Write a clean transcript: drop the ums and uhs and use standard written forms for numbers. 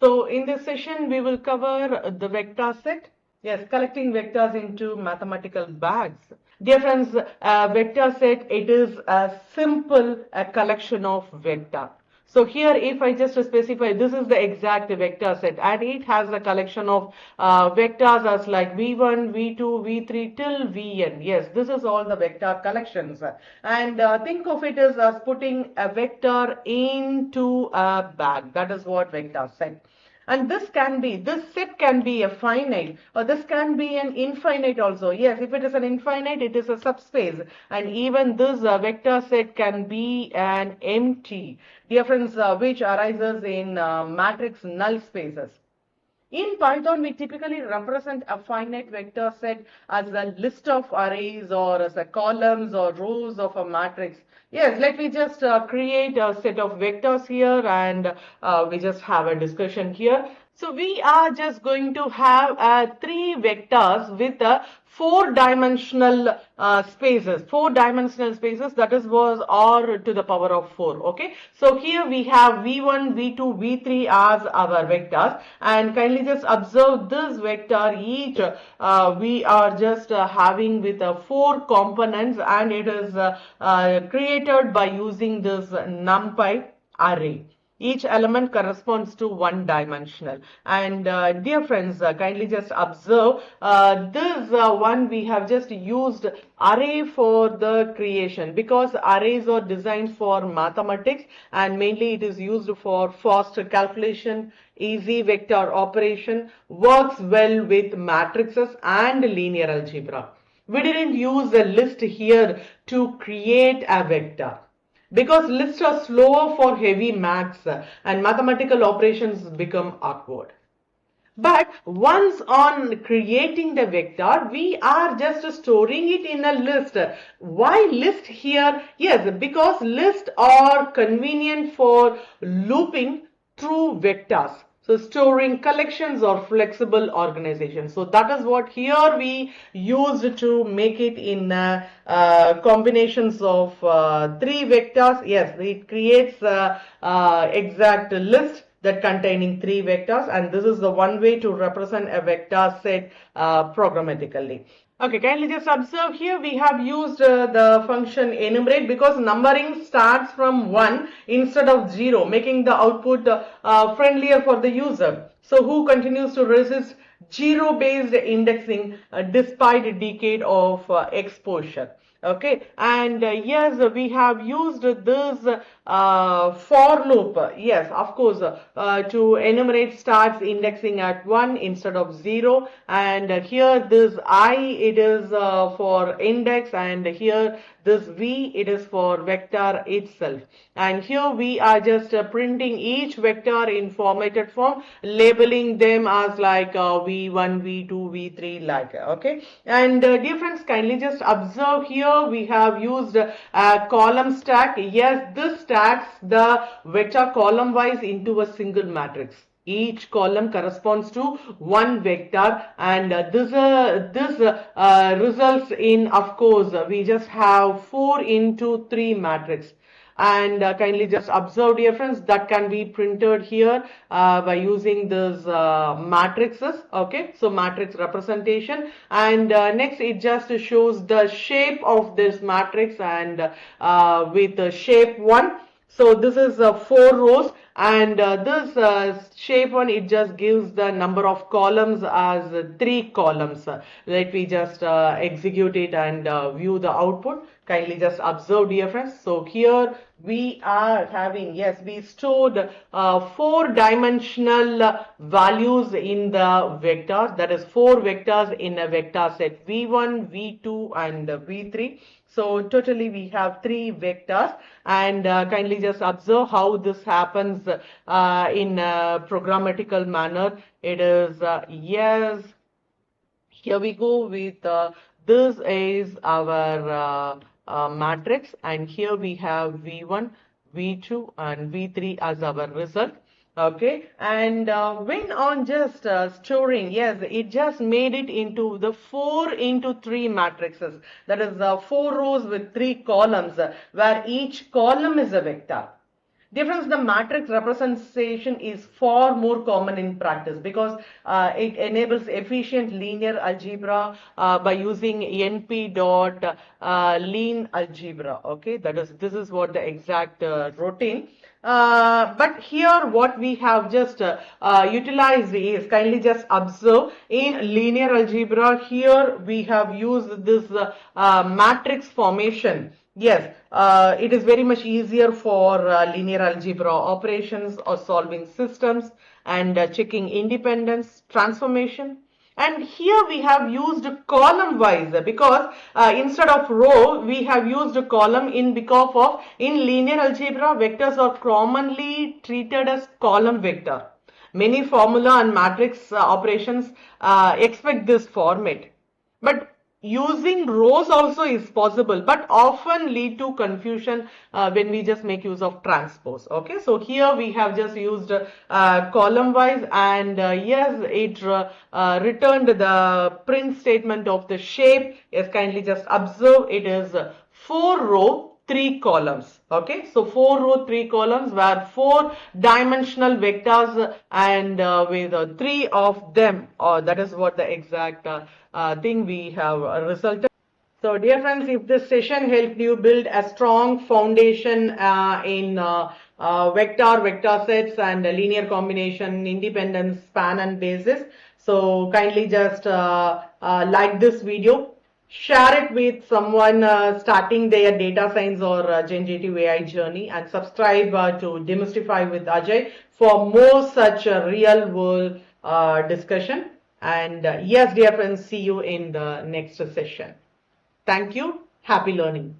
So in this session, we will cover the vector set. Yes, collecting vectors into mathematical bags. Dear friends, vector set, it is a simple collection of vector. So here, if I just specify, this is the exact vector set, and it has a collection of vectors as like v1, v2, v3 till vn. Yes, this is all the vector collections. And think of it as putting a vector into a bag. That is what vector set. And this set can be a finite, or this can be an infinite also. Yes, if it is an infinite, it is a subspace. And even this vector set can be an empty difference which arises in matrix null spaces. In Python, we typically represent a finite vector set as a list of arrays or as a columns or rows of a matrix. Yes, let me just create a set of vectors here, and we just have a discussion here. So we are just going to have three vectors with four-dimensional spaces. Four-dimensional spaces, that is was r to the power of 4. Okay. So here we have v1, v2, v3 as our vectors, and kindly just observe this vector. Each we are just having with four components, and it is created by using this NumPy array. Each element corresponds to one dimensional. And dear friends, kindly just observe this one we have just used array for the creation, because arrays are designed for mathematics, and mainly it is used for fast calculation, easy vector operation, works well with matrices and linear algebra. We didn't use a list here to create a vector, because lists are slower for heavy maths and mathematical operations become awkward. But once on creating the vector, we are just storing it in a list. Why list here? Yes, because lists are convenient for looping through vectors. So storing collections or flexible organization. So that is what here we used to make it in combinations of three vectors. Yes, it creates exact list that containing three vectors, and this is the one way to represent a vector set programmatically. Okay, kindly just observe here we have used the function enumerate, because numbering starts from 1 instead of 0, making the output friendlier for the user. So who continues to resist zero based indexing despite a decade of exposure. Okay, and yes, we have used this for loop. Yes, of course, to enumerate starts indexing at 1 instead of 0, and here this I, it is for index, and here this v, it is for vector itself. And here we are just printing each vector in formatted form, labeling them as like v1, v2, v3, like. Okay, and dear friends, kindly just observe here we have used a column stack. Yes, this stacks the vector column wise into a single matrix. Each column corresponds to one vector, and this results in, of course, we just have 4 into 3 matrix. And kindly just observe, dear friends, that can be printed here by using this matrices. Okay, so matrix representation, and next it just shows the shape of this matrix, and with the shape 1. So this is 4 rows, and this shape one, it just gives the number of columns as 3 columns. Let me just execute it and view the output. Kindly just observe, dear friends. So here we are having, yes, we stored 4-dimensional values in the vectors. That is 4 vectors in a vector set v1, v2 and v3. So totally we have 3 vectors, and kindly just observe how this happens in a programmatical manner. It is yes, here we go with this is our matrix, and here we have v1, v2 and v3 as our result. Okay, and when on just storing, yes, it just made it into the 4 into 3 matrices. That is 4 rows with 3 columns, where each column is a vector. Dear friends, the matrix representation is far more common in practice because it enables efficient linear algebra by using NP dot lean algebra. Okay, this is what the exact routine. But here what we have just utilized is, kindly just observe, in linear algebra here we have used this matrix formation. Yes, it is very much easier for linear algebra operations or solving systems and checking independence, transformation. And here we have used column wise because instead of row we have used a column in because of in linear algebra vectors are commonly treated as column vector. Many formula and matrix operations expect this format. But using rows also is possible, but often lead to confusion when we just make use of transpose. Okay, so here we have just used column wise, and yes, it returned the print statement of the shape. Yes, kindly just observe, it is 4 row 3 columns. Okay, so 4 row 3 columns where 4 dimensional vectors and with 3 of them, or that is what the exact thing we have resulted. So dear friends, if this session helped you build a strong foundation in vector sets and linear combination, independence, span and basis, so kindly just like this video, share it with someone starting their data science or generative AI journey, and subscribe to Demystify with Ajay for more such real world discussion. And yes, dear friends, see you in the next session. Thank you. Happy learning.